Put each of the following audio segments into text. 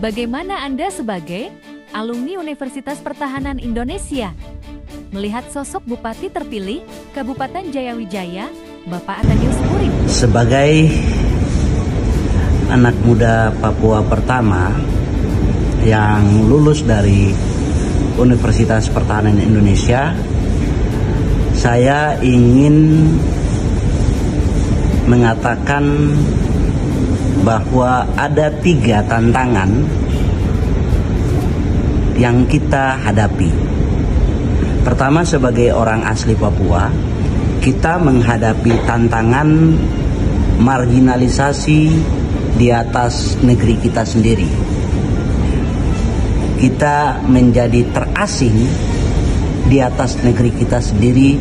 Bagaimana Anda sebagai alumni Universitas Pertahanan Indonesia melihat sosok Bupati terpilih Kabupaten Jayawijaya, Bapak Atenius Murib? Sebagai anak muda Papua pertama yang lulus dari Universitas Pertahanan Indonesia, saya ingin mengatakan bahwa ada 3 tantangan yang kita hadapi. Pertama, sebagai orang asli Papua, kita menghadapi tantangan marginalisasi di atas negeri kita sendiri. Kita menjadi terasing di atas negeri kita sendiri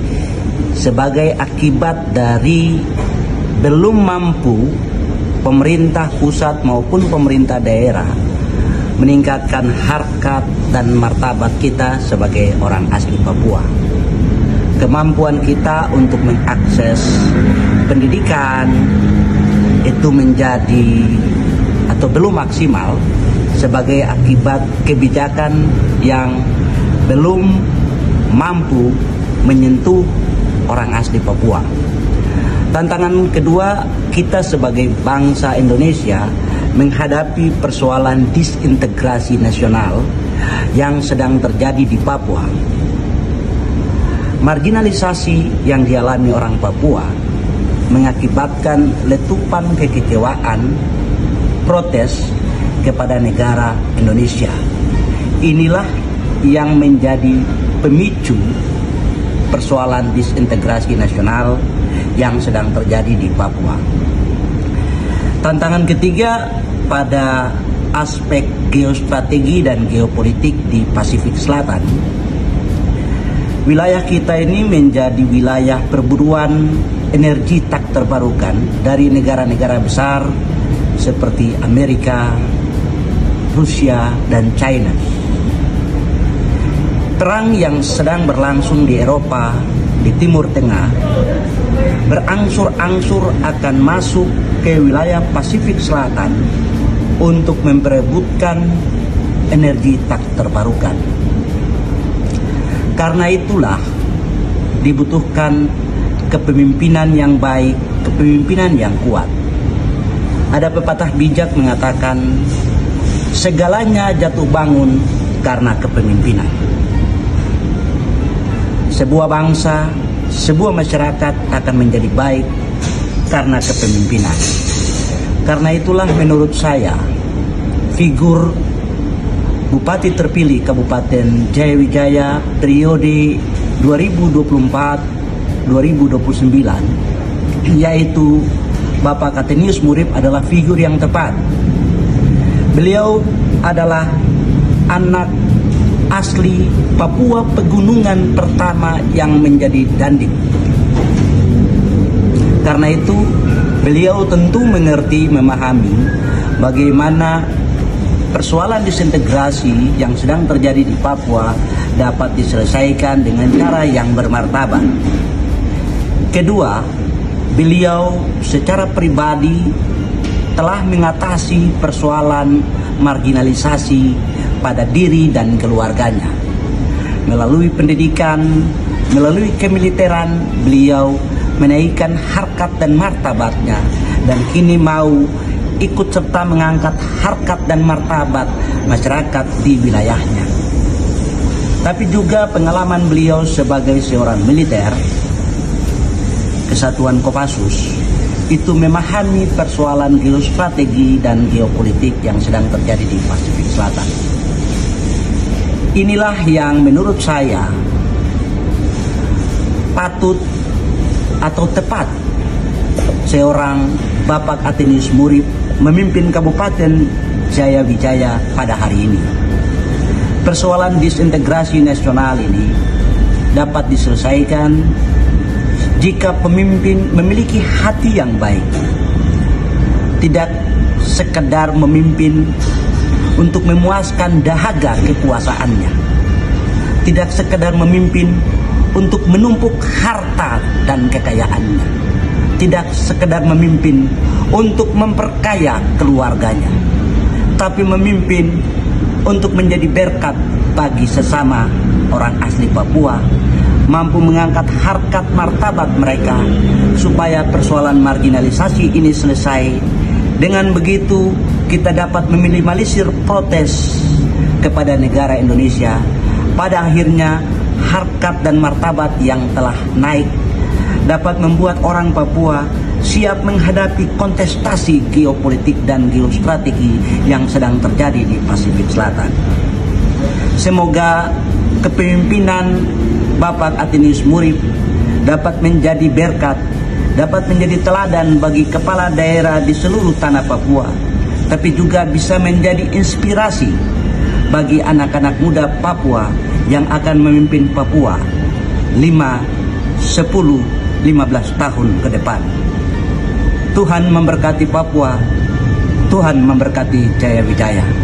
sebagai akibat dari belum mampu pemerintah pusat maupun pemerintah daerah meningkatkan harkat dan martabat kita sebagai orang asli Papua. Kemampuan kita untuk mengakses pendidikan itu menjadi atau belum maksimal sebagai akibat kebijakan yang belum mampu menyentuh orang asli Papua. Tantangan kedua, kita sebagai bangsa Indonesia menghadapi persoalan disintegrasi nasional yang sedang terjadi di Papua. Marginalisasi yang dialami orang Papua mengakibatkan letupan kekecewaan, protes kepada negara Indonesia. Inilah yang menjadi pemicu persoalan disintegrasi nasional yang sedang terjadi di Papua. Tantangan ketiga pada aspek geostrategi dan geopolitik di Pasifik Selatan. Wilayah kita ini menjadi wilayah perburuan energi tak terbarukan dari negara-negara besar seperti Amerika, Rusia, dan China. Perang yang sedang berlangsung di Eropa, di Timur Tengah, berangsur-angsur akan masuk ke wilayah Pasifik Selatan untuk memperebutkan energi tak terbarukan. Karena itulah dibutuhkan kepemimpinan yang baik, kepemimpinan yang kuat. Ada pepatah bijak mengatakan, segalanya jatuh bangun karena kepemimpinan. Sebuah bangsa, sebuah masyarakat akan menjadi baik karena kepemimpinan. Karena itulah menurut saya, figur Bupati terpilih Kabupaten Jayawijaya periode 2024-2029, yaitu Bapak Atenius Murib adalah figur yang tepat. Beliau adalah anak asli Papua pegunungan pertama yang menjadi dandim. Karena itu beliau tentu mengerti, memahami bagaimana persoalan disintegrasi yang sedang terjadi di Papua dapat diselesaikan dengan cara yang bermartabat. Kedua, beliau secara pribadi telah mengatasi persoalan marginalisasi pada diri dan keluarganya. Melalui pendidikan, melalui kemiliteran, beliau menaikkan harkat dan martabatnya, dan kini mau ikut serta mengangkat harkat dan martabat masyarakat di wilayahnya. Tapi juga pengalaman beliau sebagai seorang militer Kesatuan Kopassus itu memahami persoalan geostrategi dan geopolitik yang sedang terjadi di Pasifik Selatan. Inilah yang menurut saya patut atau tepat seorang Bapak Atenius Murib memimpin Kabupaten Jayawijaya pada hari ini. Persoalan disintegrasi nasional ini dapat diselesaikan jika pemimpin memiliki hati yang baik. Tidak sekedar memimpin untuk memuaskan dahaga kekuasaannya. Tidak sekedar memimpin untuk menumpuk harta dan kekayaannya. Tidak sekedar memimpin untuk memperkaya keluarganya. tetapi memimpin untuk menjadi berkat bagi sesama orang asli Papua, mampu mengangkat harkat martabat mereka supaya persoalan marginalisasi ini selesai. Dengan begitu kita dapat meminimalisir protes kepada negara Indonesia. Pada akhirnya harkat dan martabat yang telah naik dapat membuat orang Papua siap menghadapi kontestasi geopolitik dan geostrategi yang sedang terjadi di Pasifik Selatan. Semoga kepemimpinan Bapak Athenius Murib dapat menjadi berkat, dapat menjadi teladan bagi kepala daerah di seluruh tanah Papua, tapi juga bisa menjadi inspirasi bagi anak-anak muda Papua yang akan memimpin Papua 5, 10, 15 tahun ke depan. Tuhan memberkati Papua, Tuhan memberkati Jaya Wijaya.